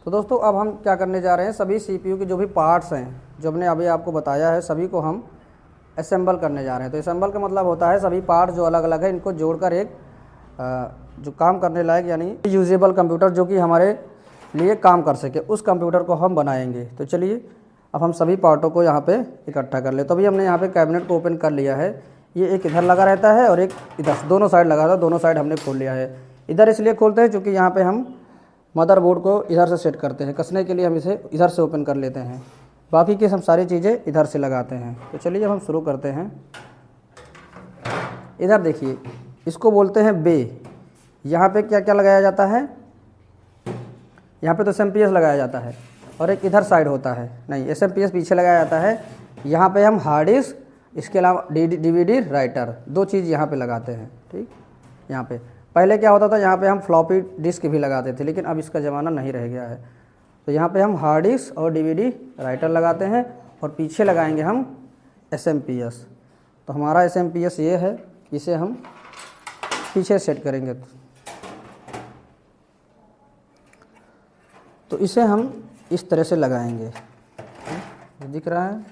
तो दोस्तों अब हम क्या करने जा रहे हैं, सभी सीपीयू के जो भी पार्ट्स हैं जो हमने अभी आपको बताया है सभी को हम असेंबल करने जा रहे हैं। तो असेंबल का मतलब होता है सभी पार्ट्स जो अलग अलग है इनको जोड़कर एक जो काम करने लायक यानी यूजेबल कंप्यूटर जो कि हमारे लिए काम कर सके उस कंप्यूटर को हम बनाएंगे। तो चलिए अब हम सभी पार्टों को यहाँ पे इकट्ठा कर ले। तो अभी हमने यहाँ पे कैबिनेट को ओपन कर लिया है। ये एक इधर लगा रहता है और एक इधर, दोनों साइड लगा था, दोनों साइड हमने खोल लिया है। इधर इसलिए खोलते हैं क्योंकि यहाँ पे हम मदरबोर्ड को इधर से सेट करते हैं, कसने के लिए हम इसे इधर से ओपन कर लेते हैं, बाकी की हम सारी चीज़ें इधर से लगाते हैं। तो चलिए अब हम शुरू करते हैं। इधर देखिए इसको बोलते हैं बे। यहाँ पे क्या क्या लगाया जाता है, यहाँ पे तो एसएमपीएस लगाया जाता है और एक इधर साइड होता है, नहीं एसएमपीएस पीछे लगाया जाता है। यहाँ पे हम हार्ड डिस्क, इसके अलावा डीवीडी राइटर, दो चीज़ यहाँ पे लगाते हैं। ठीक, यहाँ पे पहले क्या होता था, यहाँ पे हम फ्लॉपी डिस्क भी लगाते थे, लेकिन अब इसका ज़माना नहीं रह गया है। तो यहाँ पे हम हार्ड डिस्क और डीवीडी राइटर लगाते हैं और पीछे लगाएंगे हम एसएमपीएस। तो हमारा एसएमपीएस ये है, इसे हम पीछे सेट करेंगे। तो इसे हम इस तरह से लगाएंगे, दिख रहा है।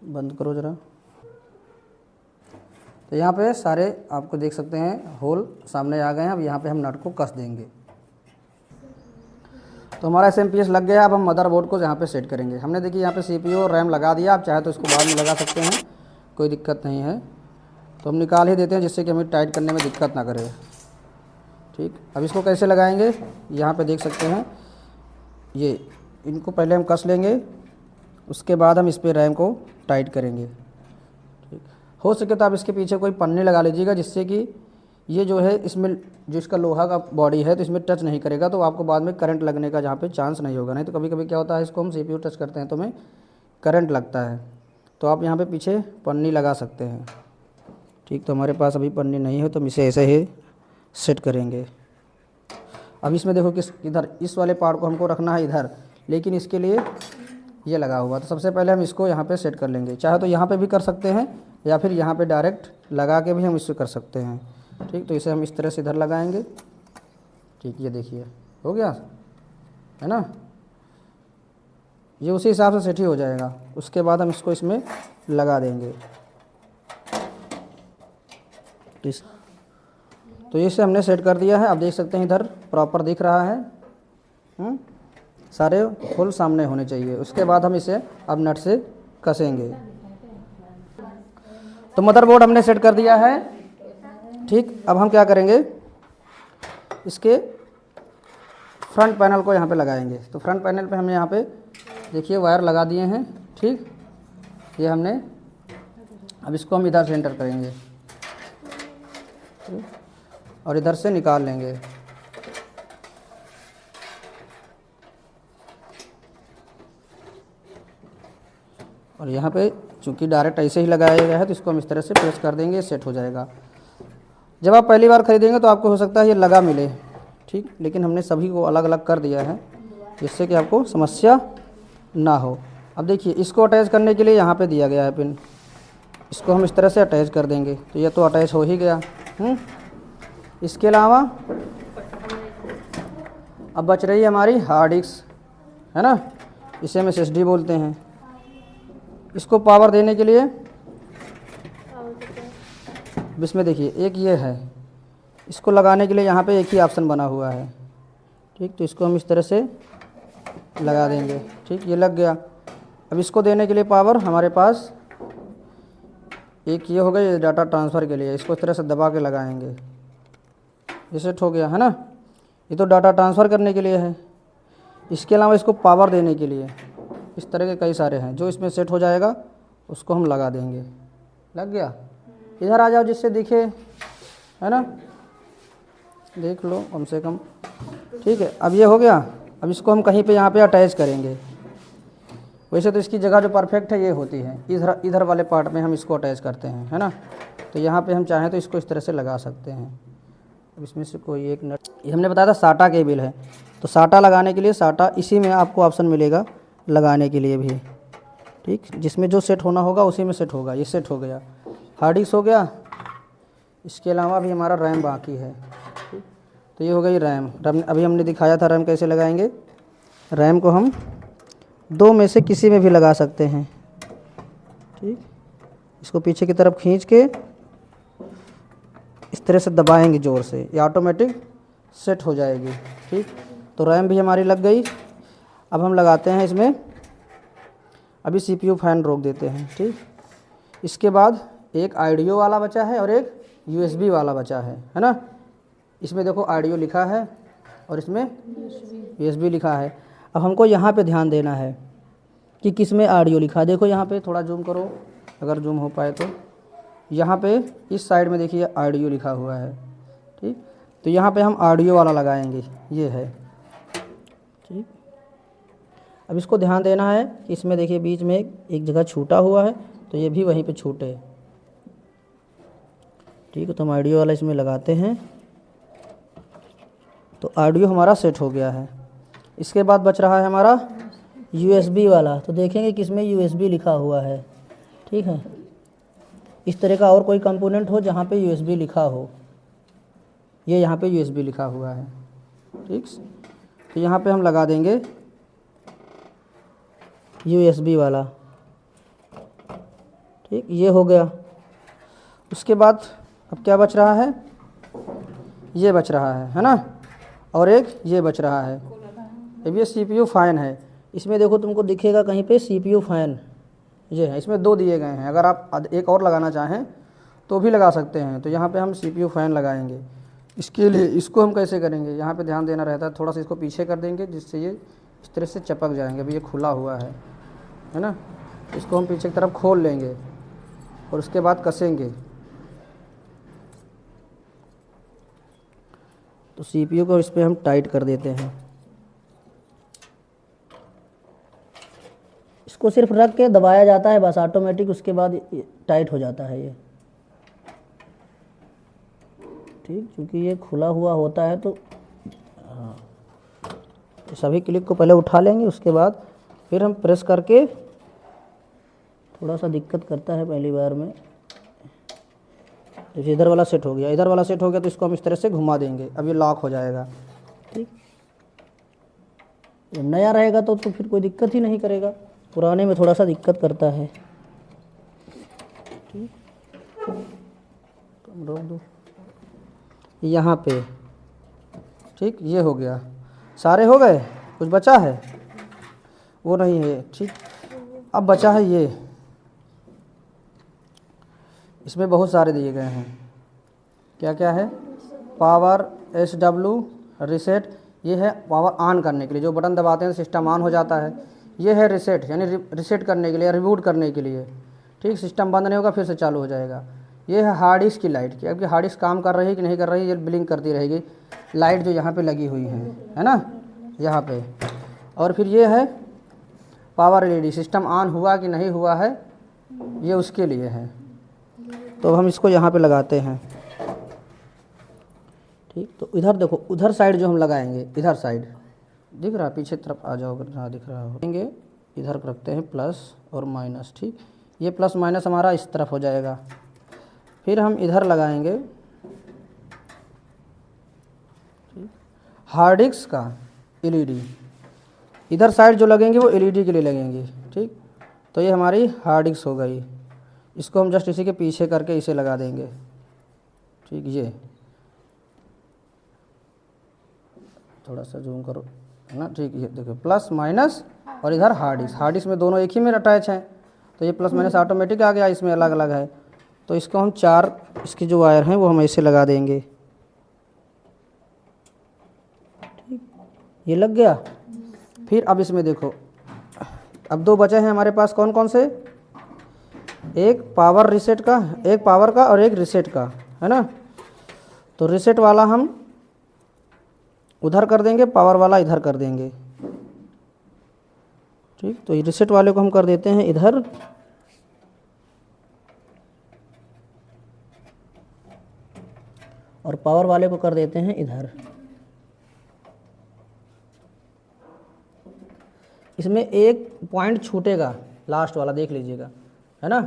बंद करो ज़रा। तो यहाँ पे सारे आपको देख सकते हैं होल सामने आ गए हैं। अब यहाँ पे हम नट को कस देंगे। तो हमारा एसएमपीएस लग गया। अब हम मदरबोर्ड को यहाँ पे सेट करेंगे। हमने देखिए यहाँ पे सीपीयू और रैम लगा दिया। आप चाहे तो इसको बाद में लगा सकते हैं, कोई दिक्कत नहीं है। तो हम निकाल ही देते हैं जिससे कि हमें टाइट करने में दिक्कत ना करे। ठीक, अब इसको कैसे लगाएंगे, यहाँ पे देख सकते हैं। ये इनको पहले हम कस लेंगे, उसके बाद हम इस पर रैम को टाइट करेंगे। ठीक, हो सके तो आप इसके पीछे कोई पन्नी लगा लीजिएगा जिससे कि ये जो है इसमें जो इसका लोहा का बॉडी है तो इसमें टच नहीं करेगा, तो आपको बाद में करंट लगने का जहाँ पे चांस नहीं होगा। नहीं तो कभी कभी क्या होता है, इसको हम सीपीयू टच करते हैं तो हमें करंट लगता है। तो आप यहाँ पे पीछे पन्नी लगा सकते हैं। ठीक, तो हमारे पास अभी पन्नी नहीं है तो हम इसे ऐसे ही सेट करेंगे। अब इसमें देखो किस इधर इस वाले पार्ट को हमको रखना है इधर, लेकिन इसके लिए ये लगा हुआ। तो सबसे पहले हम इसको यहाँ पे सेट कर लेंगे। चाहे तो यहाँ पे भी कर सकते हैं या फिर यहाँ पे डायरेक्ट लगा के भी हम इससे कर सकते हैं। ठीक, तो इसे हम इस तरह से इधर लगाएंगे। ठीक, ये देखिए हो गया है ना, ये उसी हिसाब से सेट ही हो जाएगा। उसके बाद हम इसको इसमें लगा देंगे। तो इसे हमने सेट कर दिया है। अब देख सकते हैं इधर प्रॉपर दिख रहा है। सारे होल सामने होने चाहिए। उसके बाद हम इसे अब नट से कसेंगे। तो मदरबोर्ड हमने सेट कर दिया है। ठीक, अब हम क्या करेंगे, इसके फ्रंट पैनल को यहाँ पे लगाएंगे। तो फ्रंट पैनल पे हमने यहाँ पे देखिए वायर लगा दिए हैं। ठीक, ये हमने अब इसको हम इधर से एंटर करेंगे और इधर से निकाल लेंगे। और यहाँ पे चूँकि डायरेक्ट ऐसे ही लगाया गया है तो इसको हम इस तरह से प्रेस कर देंगे, सेट हो जाएगा। जब आप पहली बार खरीदेंगे तो आपको हो सकता है ये लगा मिले। ठीक, लेकिन हमने सभी को अलग अलग कर दिया है जिससे कि आपको समस्या ना हो। अब देखिए इसको अटैच करने के लिए यहाँ पे दिया गया है पिन, इसको हम इस तरह से अटैच कर देंगे। तो ये तो अटैच हो ही गया। इसके अलावा अब बच रही है हमारी हार्ड डिस्क, है ना, इसे हम SSD बोलते हैं। इसको पावर देने के लिए इसमें देखिए एक ये है, इसको लगाने के लिए यहाँ पे एक ही ऑप्शन बना हुआ है। ठीक, तो इसको हम इस तरह से लगा देंगे। ठीक, ये लग गया। अब इसको देने के लिए पावर हमारे पास एक ये हो गया, ये डाटा ट्रांसफ़र के लिए। इसको इस तरह से दबा के लगाएंगे, ये सेट हो गया है ना। ये तो डाटा ट्रांसफ़र करने के लिए है। इसके अलावा इसको पावर देने के लिए इस तरह के कई सारे हैं जो इसमें सेट हो जाएगा, उसको हम लगा देंगे। लग गया। इधर आ जाओ जिससे दिखे, है ना, देख लो कम से कम। ठीक है, अब ये हो गया। अब इसको हम कहीं पे यहाँ पे अटैच करेंगे। वैसे तो इसकी जगह जो परफेक्ट है ये होती है, इधर वाले पार्ट में हम इसको अटैच करते हैं, है ना। तो यहाँ पे हम चाहें तो इसको इस तरह से लगा सकते हैं। अब इसमें से कोई एक नट, ये हमने बताया था साटा केबल है, तो साटा लगाने के लिए साटा इसी में आपको ऑप्शन मिलेगा लगाने के लिए भी। ठीक, जिसमें जो सेट होना होगा उसी में सेट होगा। ये सेट हो गया, हार्ड डिस्क हो गया, इसके अलावा भी हमारा रैम बाकी है। ठीक, तो ये हो गई रैम। अभी हमने दिखाया था रैम कैसे लगाएंगे। रैम को हम 2 में से किसी में भी लगा सकते हैं। ठीक, इसको पीछे की तरफ खींच के इस तरह से दबाएंगे ज़ोर से, ये ऑटोमेटिक सेट हो जाएगी। ठीक, तो रैम भी हमारी लग गई। अब हम लगाते हैं इसमें, अभी CPU फ़ैन रोक देते हैं। ठीक, इसके बाद एक ऑडियो वाला बचा है और एक USB वाला बचा है ना। इसमें देखो ऑडियो लिखा है और इसमें USB लिखा है। अब हमको यहाँ पे ध्यान देना है कि किस में ऑडियो लिखा है। देखो यहाँ पे थोड़ा जूम करो, अगर जूम हो पाए तो। यहाँ पे इस साइड में देखिए ऑडियो लिखा हुआ है। ठीक, तो यहाँ पे हम ऑडियो वाला लगाएंगे, ये है। ठीक, अब इसको ध्यान देना है कि इसमें देखिए बीच में एक जगह छूटा हुआ है, तो ये भी वहीं पे छूटे। ठीक है, तो हम ऑडियो वाला इसमें लगाते हैं, तो ऑडियो हमारा सेट हो गया है। इसके बाद बच रहा है हमारा USB वाला। तो देखेंगे किसमें USB लिखा हुआ है। ठीक है, इस तरह का और कोई कंपोनेंट हो जहाँ पे USB लिखा हो। ये यहाँ पे USB लिखा हुआ है। ठीक, तो यहाँ पे हम लगा देंगे USB वाला। ठीक, ये हो गया। उसके बाद अब क्या बच रहा है, ये बच रहा है ना, और एक ये बच रहा है। अब ये CPU फ़ैन है। इसमें देखो तुमको दिखेगा कहीं पे CPU फ़ैन, ये है। इसमें 2 दिए गए हैं, अगर आप एक और लगाना चाहें तो भी लगा सकते हैं। तो यहाँ पे हम CPU फ़ैन लगाएंगे। इसके लिए इसको हम कैसे करेंगे, यहाँ पे ध्यान देना रहता है। थोड़ा सा इसको पीछे कर देंगे जिससे ये इस तरह से चपक जाएंगे। अभी ये खुला हुआ है ना, इसको हम पीछे की तरफ खोल लेंगे और उसके बाद कसेंगे। तो CPU को इस पर हम टाइट कर देते हैं। इसको सिर्फ रख के दबाया जाता है बस, ऑटोमेटिक उसके बाद टाइट हो जाता है ये। ठीक, क्योंकि ये खुला हुआ होता है। तो हाँ, तो सभी क्लिक को पहले उठा लेंगे, उसके बाद फिर हम प्रेस करके, थोड़ा सा दिक्कत करता है पहली बार में। देखिए इधर वाला सेट हो गया, इधर वाला सेट हो गया, तो इसको हम इस तरह से घुमा देंगे। अब ये लॉक हो जाएगा। ठीक, जब नया रहेगा तो फिर कोई दिक्कत ही नहीं करेगा, पुराने में थोड़ा सा दिक्कत करता है। ठीक, तुम रोक दो यहाँ पे। ठीक, ये हो गया, सारे हो गए, कुछ बचा है वो नहीं है। ठीक, अब बचा है ये, इसमें बहुत सारे दिए गए हैं। क्या क्या है, पावर, SW, रीसेट। ये है पावर ऑन करने के लिए, जो बटन दबाते हैं सिस्टम ऑन हो जाता है। ये है रीसेट, यानी रीसेट करने के लिए, रिबूट करने के लिए। ठीक, सिस्टम बंद नहीं होगा, फिर से चालू हो जाएगा। ये है हार्ड डिस्क की लाइट, कि आपकी हार्ड डिस्क काम कर रही है कि नहीं कर रही है, ये ब्लिंक करती रहेगी लाइट जो यहाँ पे लगी हुई है ना, यहाँ पे। और फिर ये है पावर LED, सिस्टम ऑन हुआ कि नहीं हुआ है, ये उसके लिए है। तो हम इसको यहाँ पे लगाते हैं। ठीक, तो इधर देखो, उधर साइड जो हम लगाएंगे, इधर साइड दिख रहा है, पीछे तरफ आ जाओ अगर जहाँ दिख रहा हो। इधर रखते हैं प्लस और माइनस। ठीक, ये प्लस माइनस हमारा इस तरफ हो जाएगा। फिर हम इधर लगाएंगे हार्ड डिस्क का LED। इधर साइड जो लगेंगे वो LED के लिए लगेंगे। ठीक, तो ये हमारी हार्ड डिस्क हो गई। इसको हम जस्ट इसी के पीछे करके इसे लगा देंगे। ठीक, ये थोड़ा सा जूम करो है ना। ठीक, ये देखो प्लस माइनस, और इधर हार्ड डिस्क में दोनों एक ही में अटैच हैं, तो ये प्लस माइनस ऑटोमेटिक आ गया, इसमें अलग अलग है। तो इसको हम 4 इसकी जो वायर हैं वो हम ऐसे लगा देंगे। ठीक, ये लग गया। फिर अब इसमें देखो, अब 2 बचे हैं हमारे पास, कौन कौन से, एक पावर रीसेट का, एक पावर का और एक रीसेट का, है ना। तो रीसेट वाला हम उधर कर देंगे, पावर वाला इधर कर देंगे। ठीक, तो रीसेट वाले को हम कर देते हैं इधर, और पावर वाले को कर देते हैं इधर। इसमें एक पॉइंट छूटेगा, लास्ट वाला देख लीजिएगा, है ना।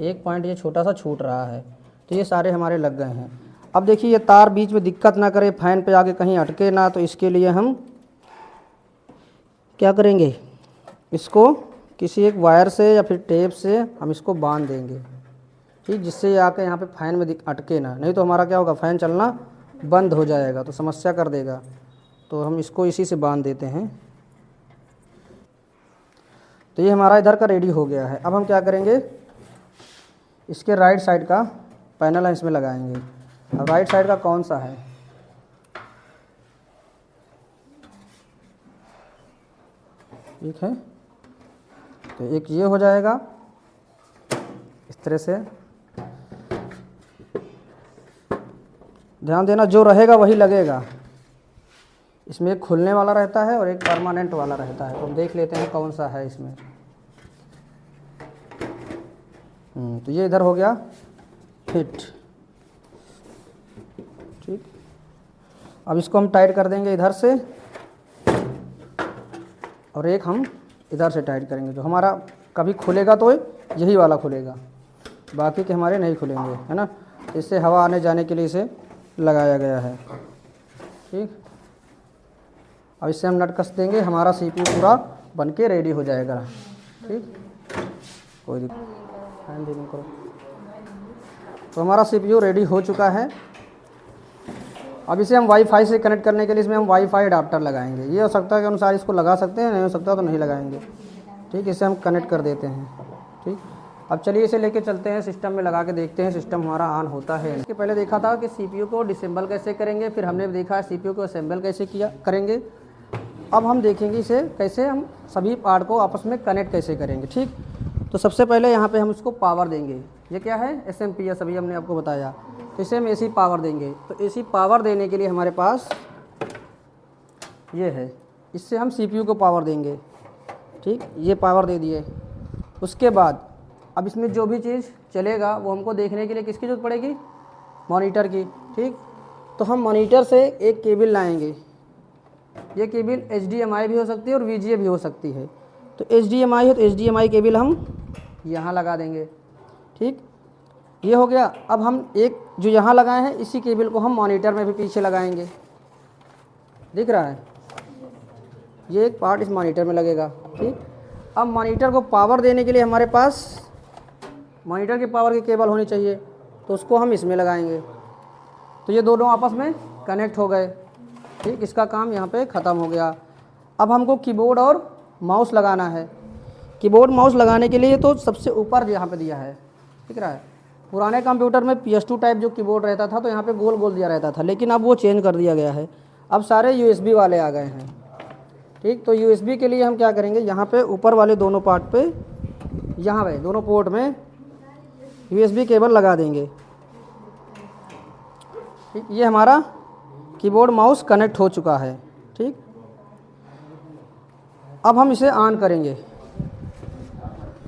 एक पॉइंट ये छोटा सा छूट रहा है, तो तो ये सारे हमारे लग गए हैं। अब देखिए ये तार बीच में दिक्कत ना करे, फैन पे आके कहीं अटके ना, तो इसके लिए हम क्या करेंगे, इसको किसी एक वायर से या फिर टेप से हम इसको बांध देंगे, ठीक, जिससे ये आके यहाँ पे फैन में अटके ना, नहीं तो हमारा क्या होगा, फ़ैन चलना बंद हो जाएगा तो समस्या कर देगा। तो हम इसको इसी से बांध देते हैं। तो ये हमारा इधर का रेडी हो गया है। अब हम क्या करेंगे, इसके राइट साइड का पैनल है इसमें लगाएंगे। अब राइट साइड का कौन सा है, ठीक है, तो एक ये हो जाएगा इस तरह से। ध्यान देना जो रहेगा वही लगेगा। इसमें एक खुलने वाला रहता है और एक परमानेंट वाला रहता है, तो हम देख लेते हैं कौन सा है इसमें। तो ये इधर हो गया फिट, ठीक। अब इसको हम टाइट कर देंगे इधर से और एक हम इधर से टाइट करेंगे। जो हमारा कभी खुलेगा तो यही वाला खुलेगा, बाकी के हमारे नहीं खुलेंगे, है ना। इससे हवा आने जाने के लिए इसे लगाया गया है, ठीक। अब इससे हम नट कस देंगे, हमारा सीपीयू पूरा बनके रेडी हो जाएगा, ठीक। कोई ध्यान देने करो। तो हमारा सीपीयू रेडी हो चुका है। अब इसे हम वाईफाई से कनेक्ट करने के लिए इसमें हम वाईफाई अडाप्टर लगाएंगे। ये हो सकता है कि अनुसार इसको लगा सकते हैं, नहीं हो सकता तो नहीं लगाएंगे, ठीक। इसे हम कनेक्ट कर देते हैं, ठीक। अब चलिए इसे लेके चलते हैं, सिस्टम में लगा के देखते हैं सिस्टम हमारा ऑन होता है। इसके पहले देखा था कि सीपीयू को डिसेंबल कैसे करेंगे, फिर हमने देखा है सीपीयू को असेंबल कैसे किया करेंगे। अब हम देखेंगे इसे कैसे हम सभी पार्ट को आपस में कनेक्ट कैसे करेंगे, ठीक। तो सबसे पहले यहाँ पे हम इसको पावर देंगे। ये क्या है, एसएमपीएस, अभी हमने आपको बताया। तो इसे हम एसी पावर देंगे। तो एसी पावर देने के लिए हमारे पास ये है, इससे हम सीपीयू को पावर देंगे, ठीक। ये पावर दे दिए। उसके बाद अब इसमें जो भी चीज़ चलेगा वो हमको देखने के लिए किसकी ज़रूरत पड़ेगी, मॉनिटर की, ठीक। तो हम मॉनिटर से एक केबल लाएंगे। ये केबल HDMI भी हो सकती है और VGA भी हो सकती है। तो HDMI है तो HDMI केबल हम यहाँ लगा देंगे, ठीक। ये हो गया। अब हम एक जो यहाँ लगाए हैं इसी केबल को हम मॉनिटर में भी पीछे लगाएंगे, दिख रहा है, ये एक पार्ट इस मॉनिटर में लगेगा, ठीक। अब मॉनिटर को पावर देने के लिए हमारे पास मॉनिटर की पावर की केबल होनी चाहिए, तो उसको हम इसमें लगाएंगे। तो ये दोनों आपस में कनेक्ट हो गए, ठीक। इसका काम यहाँ पे ख़त्म हो गया। अब हमको कीबोर्ड और माउस लगाना है। कीबोर्ड माउस लगाने के लिए तो सबसे ऊपर यहाँ पे दिया है, दिख रहा है। पुराने कंप्यूटर में PS2 टाइप जो कीबोर्ड रहता था तो यहाँ पे गोल गोल दिया रहता था, लेकिन अब वो चेंज कर दिया गया है। अब सारे USB वाले आ गए हैं, ठीक। तो USB के लिए हम क्या करेंगे, यहाँ पे ऊपर वाले दोनों पार्ट पे, यहाँ पे दोनों पोर्ट में USB केबल लगा देंगे, ठीक। ये हमारा कीबोर्ड माउस कनेक्ट हो चुका है, ठीक। अब हम इसे ऑन करेंगे।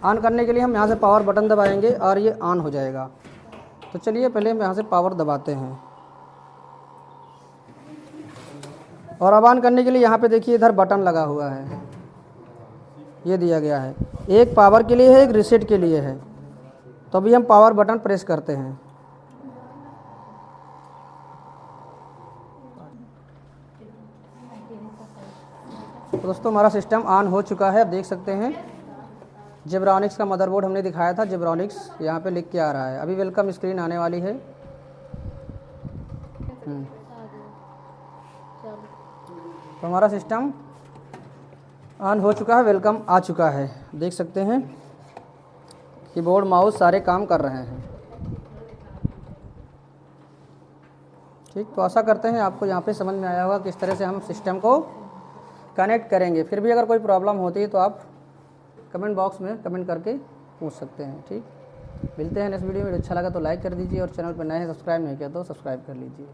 ऑन करने के लिए हम यहाँ से पावर बटन दबाएंगे और ये ऑन हो जाएगा। तो चलिए पहले हम यहाँ से पावर दबाते हैं और अब ऑन करने के लिए यहाँ पे देखिए इधर बटन लगा हुआ है, ये दिया गया है। एक पावर के लिए है, एक रीसेट के लिए है। तो अभी हम पावर बटन प्रेस करते हैं। तो दोस्तों हमारा सिस्टम ऑन हो चुका है। अब देख सकते हैं जेब्रॉनिक्स का मदरबोर्ड हमने दिखाया था, जेब्रॉनिक्स यहाँ पे लिख के आ रहा है। अभी वेलकम स्क्रीन आने वाली है। तो हमारा सिस्टम ऑन हो चुका है, वेलकम आ चुका है। देख सकते हैं कीबोर्ड माउस सारे काम कर रहे हैं, ठीक। तो आशा करते हैं आपको यहाँ पे समझ में आया होगा किस तरह से हम सिस्टम को कनेक्ट करेंगे। फिर भी अगर कोई प्रॉब्लम होती है तो आप कमेंट बॉक्स में कमेंट करके पूछ सकते हैं, ठीक। मिलते हैं नेक्स्ट वीडियो में। अच्छा लगा तो लाइक कर दीजिए और चैनल पर नए हैं सब्सक्राइब नहीं किया तो सब्सक्राइब कर लीजिए।